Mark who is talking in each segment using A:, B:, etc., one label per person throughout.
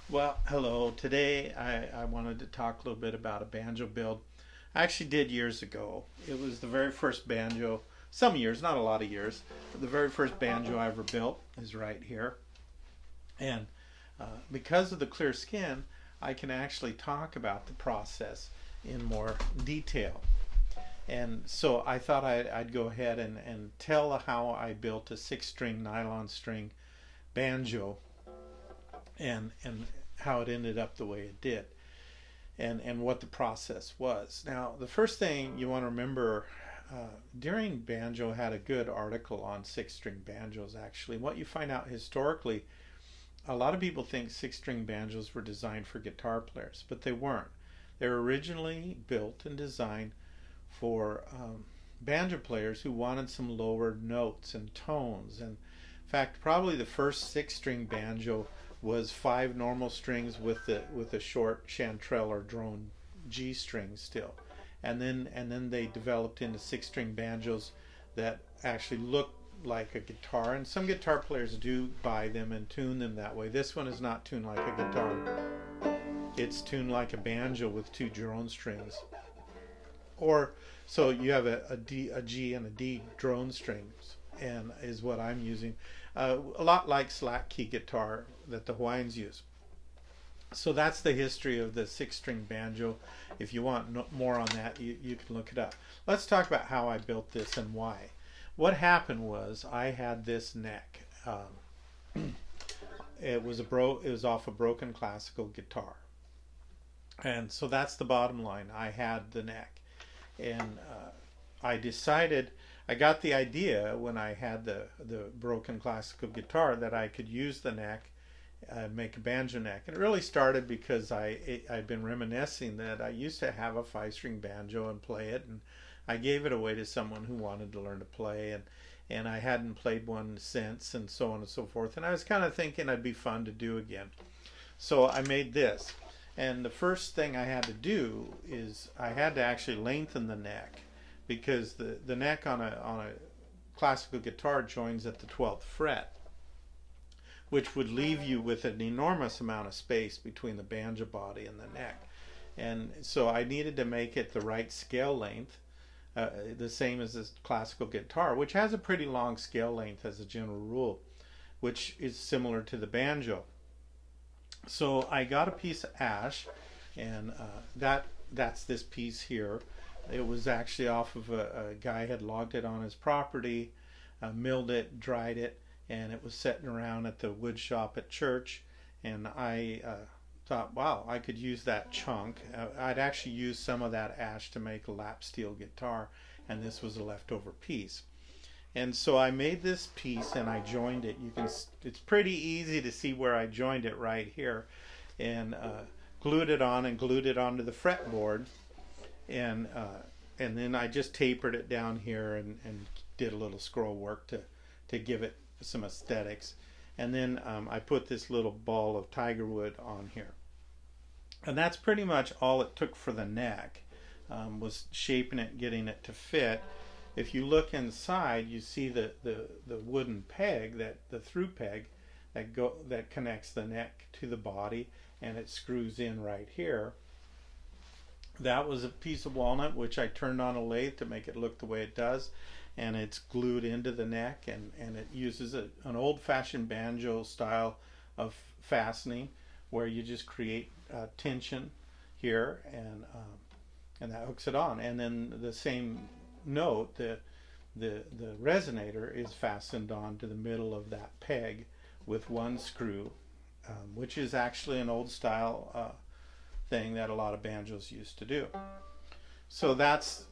A: Well, hello. Today I wanted to talk a little bit about a banjo build I actually did years ago. It was the very first banjo, some years, not a lot of years, but the very first banjo I ever built is right here. And because of the clear skin, I can actually talk about the process in more detail. And so I thought I'd go ahead and tell how I built a six string nylon string banjo and how it ended up the way it did and what the process was. Now, the first thing you want to remember, during Banjo had a good article on six string banjos actually. What you find out historically, a lot of people think six string banjos were designed for guitar players, but they weren't. They were originally built and designed for banjo players who wanted some lower notes and tones. And in fact, probably the first six string banjo was five normal strings with a short chanterelle or drone G string still, and then they developed into six string banjos that actually look like a guitar, and some guitar players do buy them and tune them that way. This one is not tuned like a guitar, it's tuned like a banjo with two drone strings. Or so you have a G and a D drone strings, and is what I'm using. A lot like slack key guitar that the Hawaiians use. So that's the history of the six string banjo. If you want more on that, you can look it up. Let's talk about how I built this and why. What happened was I had this neck. It was off a broken classical guitar, and so that's the bottom line. I had the neck, and I decided, I got the idea when I had the broken classical guitar that I could use the neck, make a banjo neck. And it really started because I'd been reminiscing that I used to have a five string banjo and play it, and I gave it away to someone who wanted to learn to play, and I hadn't played one since, and so on and so forth. And I was kind of thinking it'd be fun to do again. So I made this. And the first thing I had to do is I had to actually lengthen the neck, because the neck on a classical guitar joins at the 12th fret, which would leave you with an enormous amount of space between the banjo body and the neck. And so I needed to make it the right scale length, the same as this classical guitar, which has a pretty long scale length as a general rule, which is similar to the banjo. So I got a piece of ash, and that's this piece here. It was actually off of a guy had logged it on his property, milled it, dried it, and it was sitting around at the wood shop at church. And I thought, wow, I could use that chunk. I'd actually used some of that ash to make a lap steel guitar, and this was a leftover piece. And so I made this piece and I joined it. It's pretty easy to see where I joined it right here, and glued it on and glued it onto the fretboard, and then I just tapered it down here and did a little scroll work to give it some aesthetics. And then I put this little ball of tiger wood on here, and that's pretty much all it took for the neck, was shaping it, getting it to fit. If you look inside, you see the wooden peg, that the through peg that connects the neck to the body, and it screws in right here. That was a piece of walnut which I turned on a lathe to make it look the way it does, and it's glued into the neck, and it uses an old-fashioned banjo style of fastening, where you just create tension here, and that hooks it on. And then the same note, the resonator is fastened onto the middle of that peg with one screw, which is actually an old style thing that a lot of banjos used to do. So that's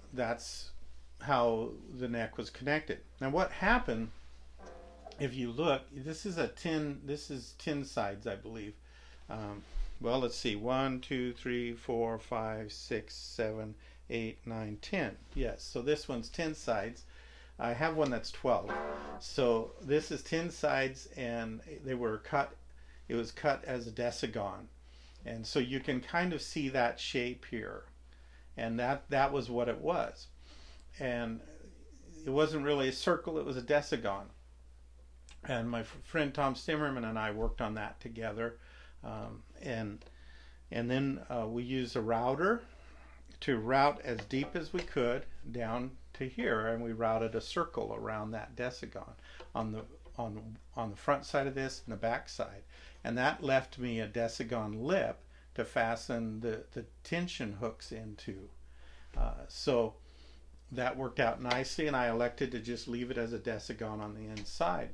A: how the neck was connected. Now what happened, if you look, this is tin sides, I believe. Well, let's see, 1, 2, 3, 4, 5, 6, 7, 8, 9, 10. Yes, so this one's 10 sides. I have one that's 12. So this is 10 sides, and they were cut, it was cut as a decigon. And so you can kind of see that shape here. And that was what it was. And it wasn't really a circle, it was a decigon. And my friend Tom Stimmerman and I worked on that together. And then we used a router to route as deep as we could down to here, and we routed a circle around that decigon on the on the front side of this and the back side, and that left me a decigon lip to fasten the tension hooks into. So that worked out nicely, and I elected to just leave it as a decigon on the inside.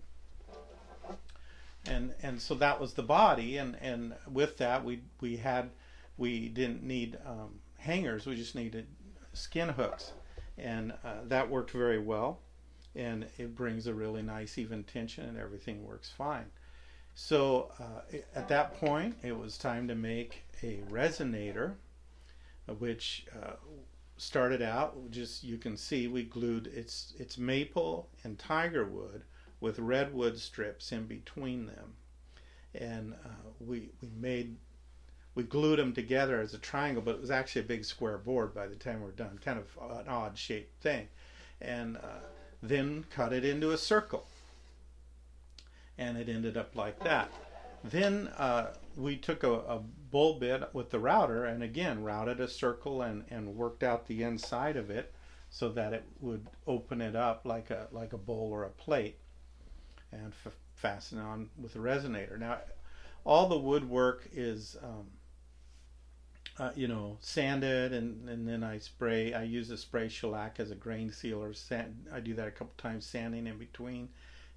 A: And so that was the body, and with that we didn't need hangers, we just needed skin hooks, and that worked very well, and it brings a really nice even tension and everything works fine. So at that point it was time to make a resonator, which started out just, you can see we glued, it's maple and tiger wood with redwood strips in between them, and we glued them together as a triangle, but it was actually a big square board by the time we're done, kind of an odd shaped thing, and then cut it into a circle, and it ended up like that. Then we took a bull bit with the router and again routed a circle and worked out the inside of it so that it would open it up like a bowl or a plate, and fasten on with a resonator. Now all the woodwork is sanded, and then I use a spray shellac as a grain sealer. I do that a couple times, sanding in between,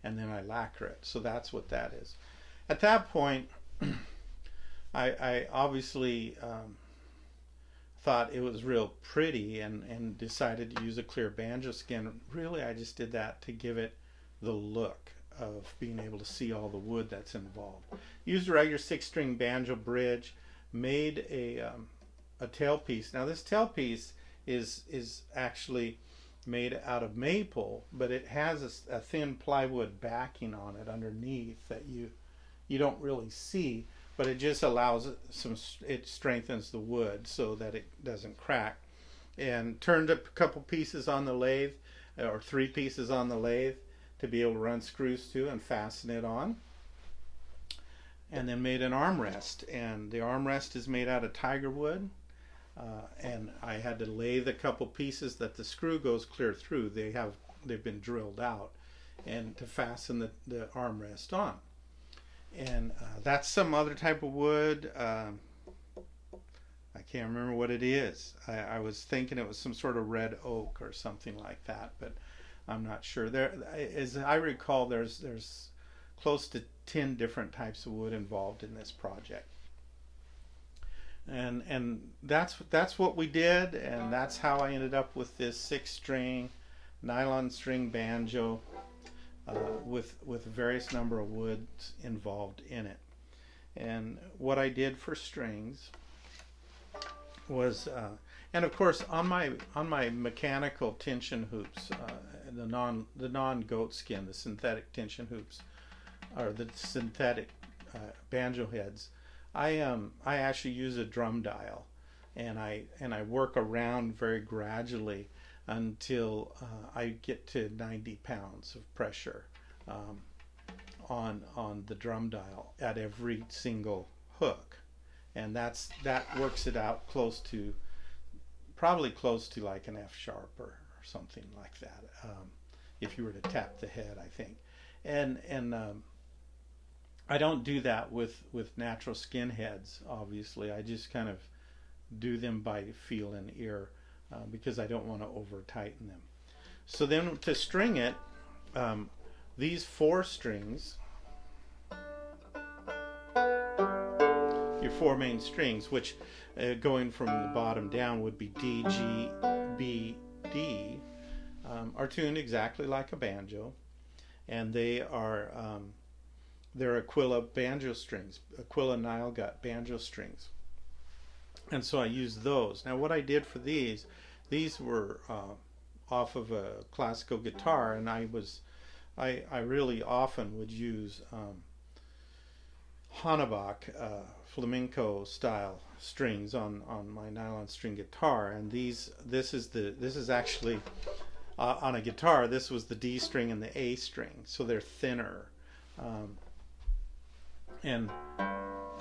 A: and then I lacquer it. So that's what that is. At that point I obviously thought it was real pretty and decided to use a clear banjo skin. Really, I just did that to give it the look of being able to see all the wood that's involved. Used a regular 6-string banjo bridge, made a tailpiece. Now this tailpiece is actually made out of maple, but it has a thin plywood backing on it underneath that you don't really see, but it just allows it strengthens the wood so that it doesn't crack. And turned up a couple pieces on the lathe, or 3 pieces on the lathe, to be able to run screws to and fasten it on. And then made an armrest, and the armrest is made out of tiger wood, and I had to lathe a couple pieces that the screw goes clear through. They've been drilled out, and to fasten the armrest on. And that's some other type of wood. I can't remember what it is. I was thinking it was some sort of red oak or something like that, but I'm not sure. As I recall, there's close to 10 different types of wood involved in this project, and that's what we did, and that's how I ended up with this 6-string nylon string banjo with a various number of woods involved in it. And what I did for strings was, and of course on my mechanical tension hoops, the non goat skin, the synthetic tension hoops, or the synthetic banjo heads, I actually use a drum dial, and I work around very gradually until I get to 90 pounds of pressure on the drum dial at every single hook, and that works it out probably close to like an F sharp or something like that, if you were to tap the head, I think. And I don't do that with natural skin heads, obviously. I just kind of do them by feel and ear, because I don't want to over tighten them. So then to string it, these 4 strings, your 4 main strings, which going from the bottom down would be D, G, B, D, are tuned exactly like a banjo, and they're Aquila banjo strings, Aquila Nile gut banjo strings, and so I used those. Now what I did for these were off of a classical guitar, and I really often would use Hanebach flamenco style strings on my nylon string guitar, and this is actually on a guitar. This was the D string and the A string, so they're thinner, and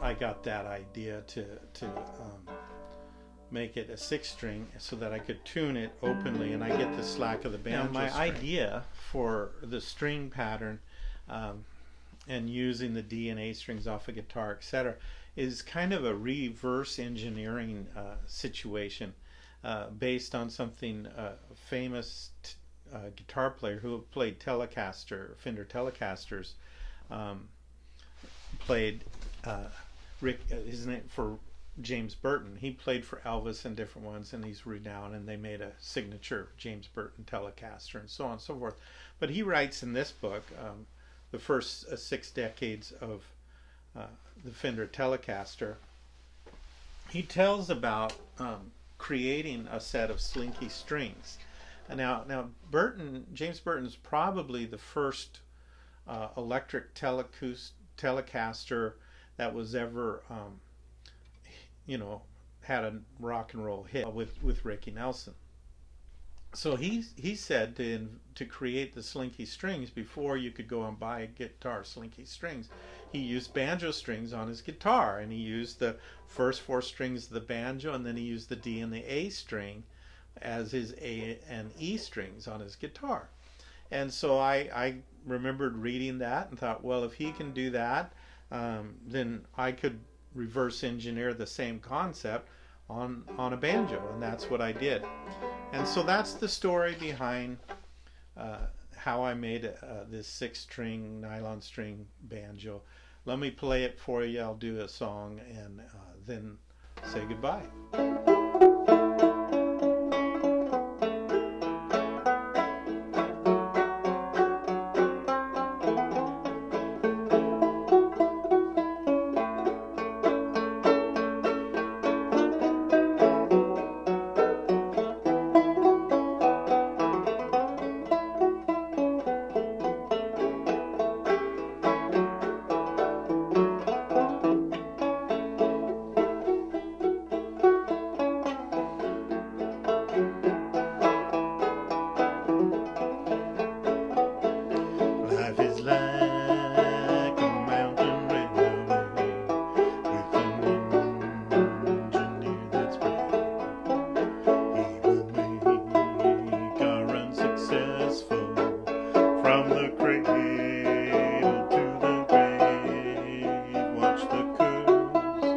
A: I got that idea to make it a 6-string so that I could tune it openly and I get the slack of the banjo. Now, my idea for the string pattern and using the D and A strings off a guitar, etc., is kind of a reverse engineering situation based on something famous guitar player who played Telecaster, Fender Telecasters, played Rick, his name for James Burton. He played for Elvis and different ones, and he's renowned, and they made a signature James Burton Telecaster and so on and so forth. But he writes in this book, the first 6 decades of the Fender Telecaster, he tells about creating a set of slinky strings. Now James Burton's probably the first electric Telecaster that was ever, had a rock and roll hit with Ricky Nelson. So he said to create the slinky strings, before you could go and buy a guitar slinky strings, he used banjo strings on his guitar, and he used the first 4 strings of the banjo, and then he used the D and the A string as his A and E strings on his guitar. And so I remembered reading that and thought, well, if he can do that, then I could reverse engineer the same concept on a banjo, and that's what I did. And so that's the story behind how I made this 6-string nylon string banjo. Let me play it for you. I'll do a song and then say goodbye. Life is like a mountain railway with an engineer that's brave. He will make our run successful from the cradle to the grave. Watch the curves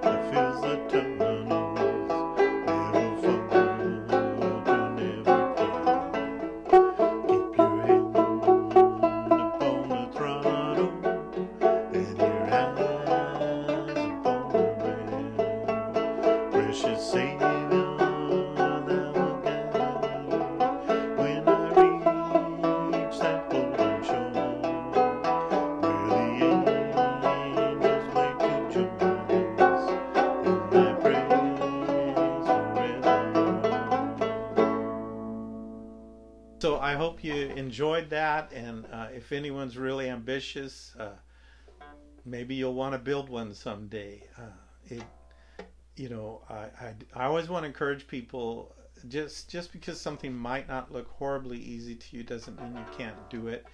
A: that fills the tunnels, never fall to never fail. Keep your head upon the throttle and your eyes upon the rail. Precious Savior, thou wilt guide me when I reach that golden shore, where the angels wait to join us in thy praise forevermore. So I hope you enjoyed that, and if anyone's really ambitious, maybe you'll want to build one someday. I always want to encourage people, just because something might not look horribly easy to you doesn't mean you can't do it.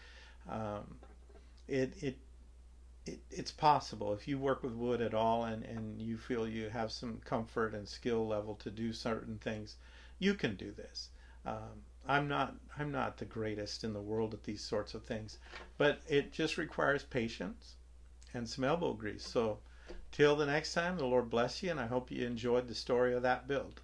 A: It's possible if you work with wood at all and you feel you have some comfort and skill level to do certain things, you can do this. I'm not the greatest in the world at these sorts of things, but it just requires patience and some elbow grease. So till the next time, the Lord bless you, and I hope you enjoyed the story of that build.